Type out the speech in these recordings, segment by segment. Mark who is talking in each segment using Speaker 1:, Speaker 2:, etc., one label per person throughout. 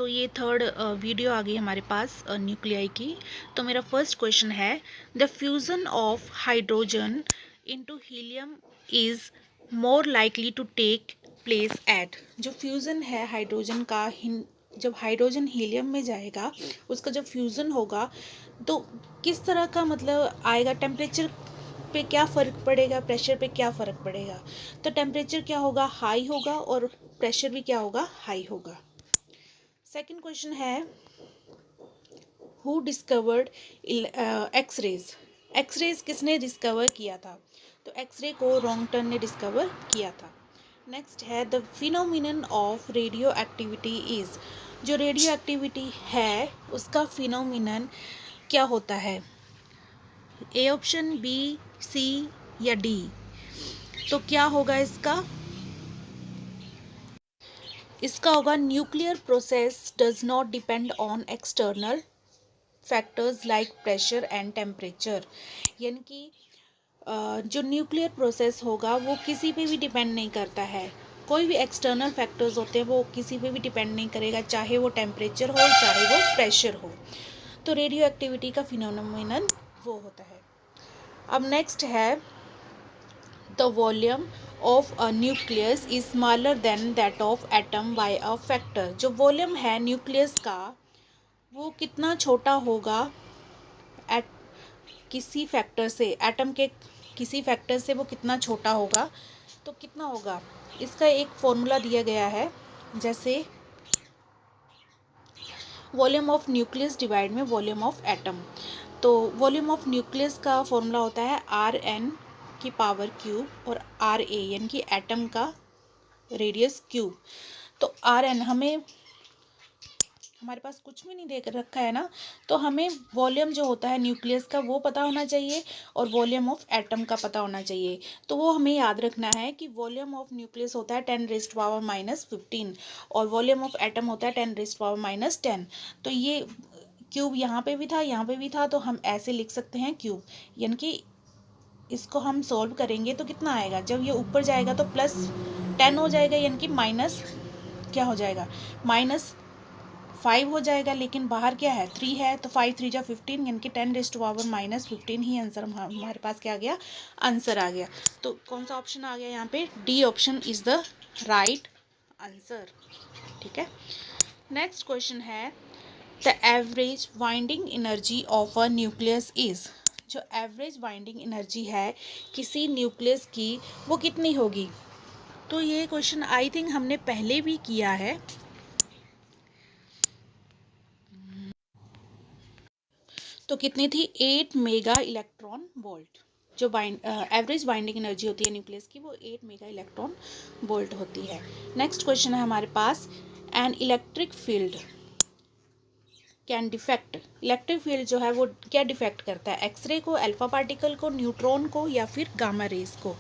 Speaker 1: तो ये third video आ गई हमारे पास न्यूक्लियाई की। तो मेरा फर्स्ट क्वेश्चन है, the fusion of hydrogen into helium is more likely to take place at. जो फ्यूज़न है हाइड्रोजन का, जब हाइड्रोजन हीलियम में जाएगा, उसका जब फ्यूज़न होगा तो किस तरह का मतलब आएगा, टेम्परेचर पे क्या फ़र्क पड़ेगा, प्रेशर पे क्या फ़र्क पड़ेगा। तो टेम्परेचर क्या होगा, हाई होगा, और प्रेशर भी क्या होगा, हाई होगा। सेकंड क्वेश्चन है, हु डिस्कवर्ड एक्सरेज। एक्सरेज किसने डिस्कवर किया था? तो एक्सरे को रॉन्गटन ने डिस्कवर किया था। नेक्स्ट है, the phenomenon of radio activity is. जो रेडियो एक्टिविटी है उसका फिनोमिनन क्या होता है? ए ऑप्शन, बी, सी या डी। तो क्या होगा इसका होगा nuclear process does not depend on external factors like pressure and temperature. यानी कि जो न्यूक्लियर प्रोसेस होगा वो किसी पे भी डिपेंड नहीं करता है। कोई भी एक्सटर्नल फैक्टर्स होते हैं वो किसी पे भी डिपेंड नहीं करेगा, चाहे वो टेम्परेचर हो चाहे वो प्रेशर हो। तो रेडियो एक्टिविटी का फिनोमिनन वो होता है। अब नेक्स्ट है, the volume of a nucleus is smaller than that of atom by a factor. जो वॉल्यूम है न्यूक्लियस का वो कितना छोटा होगा एट किसी फैक्टर से, एटम के किसी फैक्टर से वो कितना छोटा होगा। तो कितना होगा, इसका एक फॉर्मूला दिया गया है, जैसे वॉल्यूम ऑफ न्यूक्लियस डिवाइड में वॉल्यूम ऑफ एटम। तो वॉल्यूम ऑफ न्यूक्लियस का फॉर्मूला होता है आर एन की पावर क्यूब और आर ए यानी कि एटम का रेडियस क्यूब। तो आर एन हमारे पास कुछ भी नहीं दे रखा है ना, तो हमें वॉल्यूम जो होता है न्यूक्लियस का वो पता होना चाहिए और वॉल्यूम ऑफ एटम का पता होना चाहिए। तो वो हमें याद रखना है कि वॉल्यूम ऑफ न्यूक्लियस होता है 10⁻⁻15 और वॉल्यूम ऑफ एटम होता है 10⁻⁻10। तो ये क्यूब यहाँ पे भी था, यहाँ पे भी था, तो हम ऐसे लिख सकते हैं क्यूब। यानी कि इसको हम सॉल्व करेंगे तो कितना आएगा, जब ये ऊपर जाएगा तो +10 हो जाएगा, यानी कि माइनस क्या हो जाएगा, -5 हो जाएगा। लेकिन बाहर क्या है, 3 है, तो 5 3 जा 15, यानी कि 10⁻⁻15 ही आंसर हमारे पास क्या आ गया, आंसर आ गया। तो कौन सा ऑप्शन आ गया यहाँ पे, D option is the right answer. ठीक है। नेक्स्ट क्वेश्चन है, the average winding energy of a nucleus is. जो एवरेज वाइंडिंग एनर्जी है किसी न्यूक्लियस की वो कितनी होगी? तो ये क्वेश्चन आई थिंक हमने पहले भी किया है। तो कितनी थी, 8 मेगा इलेक्ट्रॉन वोल्ट। जो एवरेज बाइंडिंग एनर्जी होती है न्यूक्लियस की वो 8 मेगा इलेक्ट्रॉन वोल्ट होती है। नेक्स्ट क्वेश्चन है हमारे पास, an electric field can defect. Electric field जो है वो क्या डिफेक्ट करता है, एक्सरे को, अल्फा पार्टिकल को, न्यूट्रॉन को या फिर गामा रेज को।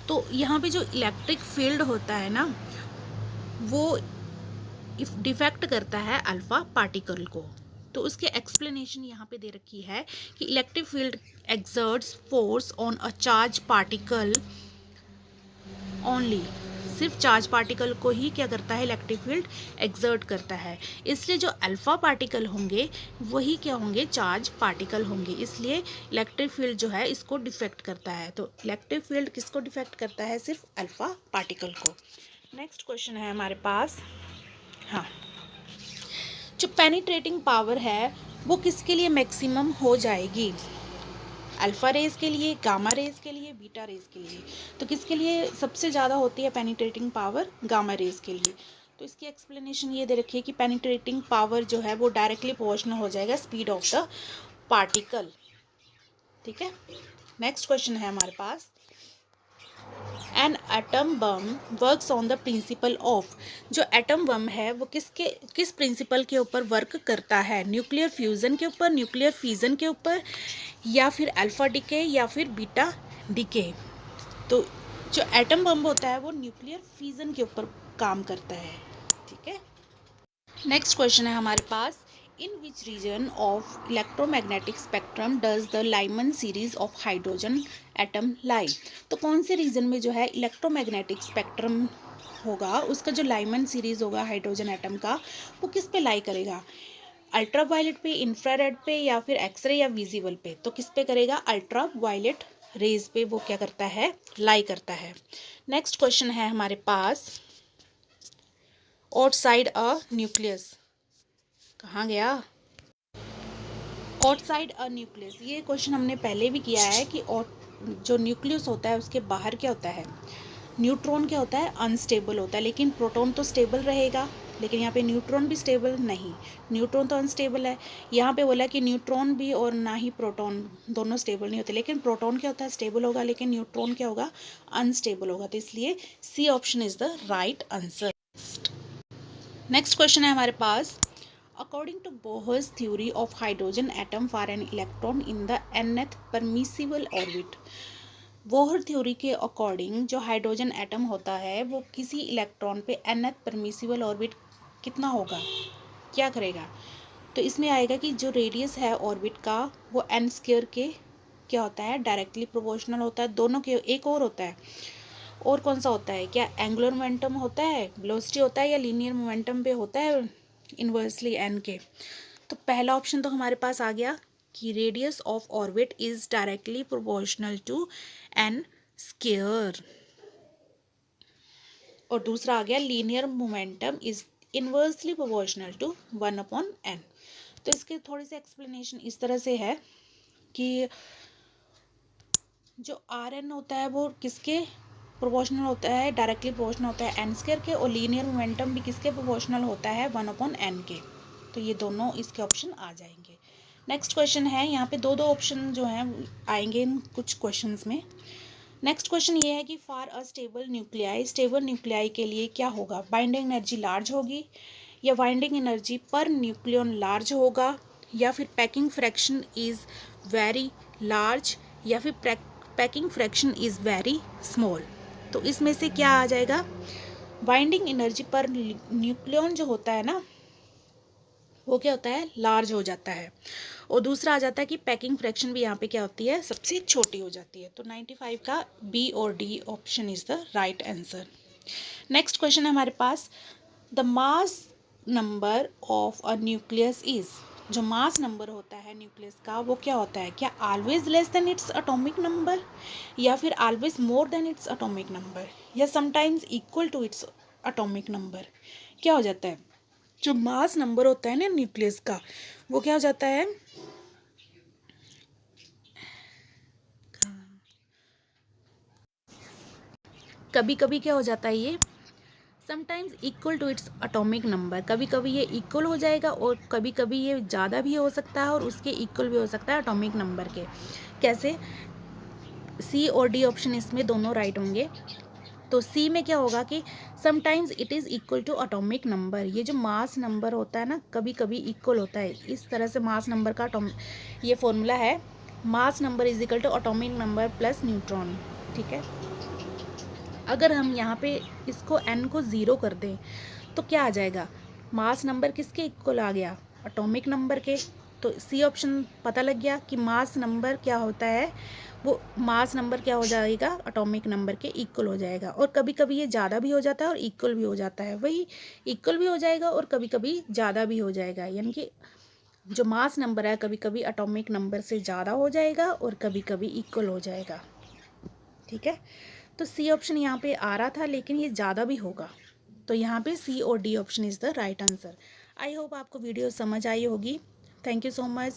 Speaker 1: तो यहाँ पे जो इलेक्ट्रिक फील्ड होता है ना वो डिफेक्ट करता है अल्फा पार्टिकल को। तो उसके एक्सप्लेनेशन यहाँ पे दे रखी है कि electric field exerts force on a charge particle only. सिर्फ चार्ज पार्टिकल को ही क्या करता है, इलेक्ट्रिक फील्ड एक्सर्ट करता है। इसलिए जो अल्फा पार्टिकल होंगे वही क्या होंगे, चार्ज पार्टिकल होंगे। इसलिए इलेक्ट्रिक फील्ड जो है इसको डिफेक्ट करता है। तो इलेक्ट्रिक फील्ड किसको डिफेक्ट करता है, सिर्फ अल्फा पार्टिकल को। नेक्स्ट क्वेश्चन है हमारे पास, हाँ, जो पेनिट्रेटिंग पावर है वो किसके लिए मैक्सिमम हो जाएगी, अल्फा रेज के लिए, गामा रेज के लिए, बीटा रेज के लिए। तो किसके लिए सबसे ज़्यादा होती है पेनिट्रेटिंग पावर, गामा रेज के लिए। तो इसकी एक्सप्लेनेशन ये दे रखी है कि पेनिट्रेटिंग पावर जो है वो डायरेक्टली प्रोपोर्शनल हो जाएगा स्पीड ऑफ द पार्टिकल। ठीक है। नेक्स्ट क्वेश्चन है हमारे पास, an atom bomb works on the principle of. जो एटम बम है वो किस प्रिंसिपल के ऊपर वर्क करता है, न्यूक्लियर फ्यूज़न के ऊपर, न्यूक्लियर फिजन के ऊपर, या फिर अल्फा डिके या फिर बीटा डिके। तो जो एटम बम होता है वो न्यूक्लियर फिजन के ऊपर काम करता है। ठीक है। नेक्स्ट क्वेश्चन है हमारे पास, in which region of electromagnetic spectrum does the Lyman series of hydrogen atom lie. तो कौन से रीजन में जो है इलेक्ट्रोमैग्नेटिक स्पेक्ट्रम होगा उसका जो लाइमन सीरीज होगा हाइड्रोजन एटम का, वो किस पे लाई करेगा, अल्ट्रा वायलेट पे, इंफ्रारेड पे, या फिर एक्सरे या विजिबल पे। तो किस पे करेगा, अल्ट्रा वायलेट रेज पे वो क्या करता है, लाई करता है। नेक्स्ट क्वेश्चन है हमारे पास, आउटसाइड अ न्यूक्लियस, कहाँ गया, आउटसाइड अ न्यूक्लियस। ये क्वेश्चन हमने पहले भी किया है कि जो न्यूक्लियस होता है उसके बाहर क्या होता है, न्यूट्रॉन क्या होता है, अनस्टेबल होता है। लेकिन प्रोटॉन तो स्टेबल रहेगा, लेकिन यहाँ पे न्यूट्रॉन भी स्टेबल नहीं, न्यूट्रॉन तो अनस्टेबल है। यहाँ पे बोला कि न्यूट्रॉन भी और ना ही प्रोटॉन दोनों स्टेबल नहीं होते, लेकिन प्रोटॉन क्या होता है, स्टेबल होगा, लेकिन न्यूट्रॉन क्या होगा, अनस्टेबल होगा। तो इसलिए C option is the right answer. Next question है हमारे पास, according to Bohr's theory of hydrogen atom for an electron in the nth permissible orbit. Bohr theory के अकॉर्डिंग जो हाइड्रोजन एटम होता है वो किसी इलेक्ट्रॉन पे nth परमिसिबल ऑर्बिट कितना होगा, क्या करेगा। तो इसमें आएगा कि जो रेडियस है ऑर्बिट का वो n स्क्वायर के क्या होता है, डायरेक्टली प्रोपोर्शनल होता है। दोनों के एक और होता है, और कौन सा होता है, क्या एंगुलर मोमेंटम होता है, वेलोसिटी होता है, या लीनियर मोमेंटम पे होता है इन्वर्सली एन के। तो पहला ऑप्शन तो हमारे पास आ गया कि radius of orbit is directly proportional to n square, और दूसरा आ गया linear momentum is inversely proportional to 1/n। तो इसके थोड़ी सी एक्सप्लेनेशन इस तरह से है कि जो आर एन होता है वो किसके प्रोपोर्शनल होता है, डायरेक्टली प्रोपोर्शनल होता है एन स्क्वायर के, और लीनियर मोमेंटम भी किसके प्रोपोर्शनल होता है, 1/n के। तो ये दोनों इसके ऑप्शन आ जाएंगे। नेक्स्ट क्वेश्चन है, यहाँ पे दो दो ऑप्शन जो हैं आएंगे इन कुछ क्वेश्चंस में। नेक्स्ट क्वेश्चन ये है कि for a stable nuclei, stable nuclei के लिए क्या होगा, बाइंडिंग एनर्जी लार्ज होगी, या binding energy per nucleon large होगा, या फिर packing fraction is very large, या फिर packing fraction is very small. तो इसमें से क्या आ जाएगा, बाइंडिंग एनर्जी पर न्यूक्लियन जो होता है ना वो क्या होता है, लार्ज हो जाता है, और दूसरा आ जाता है कि पैकिंग फ्रैक्शन भी यहाँ पे क्या होती है, सबसे छोटी हो जाती है। तो 95 का बी और D option is the right answer. Next question है हमारे पास, the mass number of a nucleus is, जो मास नंबर होता है न्यूक्लियस का वो क्या होता है, क्या always less than its atomic number, या फिर always more than its atomic number, या sometimes equal to its atomic number. क्या हो जाता है, जो मास नंबर होता है ना न्यूक्लियस का वो क्या हो जाता है, कभी कभी क्या हो जाता है ये, sometimes equal to its atomic number, कभी कभी ये इक्वल हो जाएगा और कभी कभी ये ज़्यादा भी हो सकता है और उसके इक्वल भी हो सकता है एटॉमिक नंबर के। कैसे, सी और डी ऑप्शन इसमें दोनों राइट होंगे। तो सी में क्या होगा कि sometimes it is equal to atomic number, ये जो मास नंबर होता है ना कभी कभी इक्वल होता है। इस तरह से मास नंबर का ये फॉर्मूला है, mass number is equal to atomic number plus neutron. ठीक है, अगर हम यहाँ पे इसको n को 0 कर दें तो क्या आ जाएगा, मास नंबर किसके इक्वल आ गया, एटॉमिक नंबर के। तो सी ऑप्शन पता लग गया कि मास नंबर क्या होता है, वो मास नंबर क्या हो जाएगा, एटॉमिक नंबर के इक्वल हो जाएगा। और कभी कभी ये ज़्यादा भी हो जाता है और इक्वल भी हो जाता है, वही इक्वल भी हो जाएगा और कभी कभी ज़्यादा भी हो जाएगा। यानी कि जो मास नंबर है कभी कभी एटॉमिक नंबर से ज़्यादा हो जाएगा और कभी कभी इक्वल हो जाएगा। ठीक है, तो सी ऑप्शन यहाँ पे आ रहा था लेकिन ये ज़्यादा भी होगा, तो यहाँ पे सी और D option is the right answer. I hope आपको वीडियो समझ आई होगी। Thank you so much.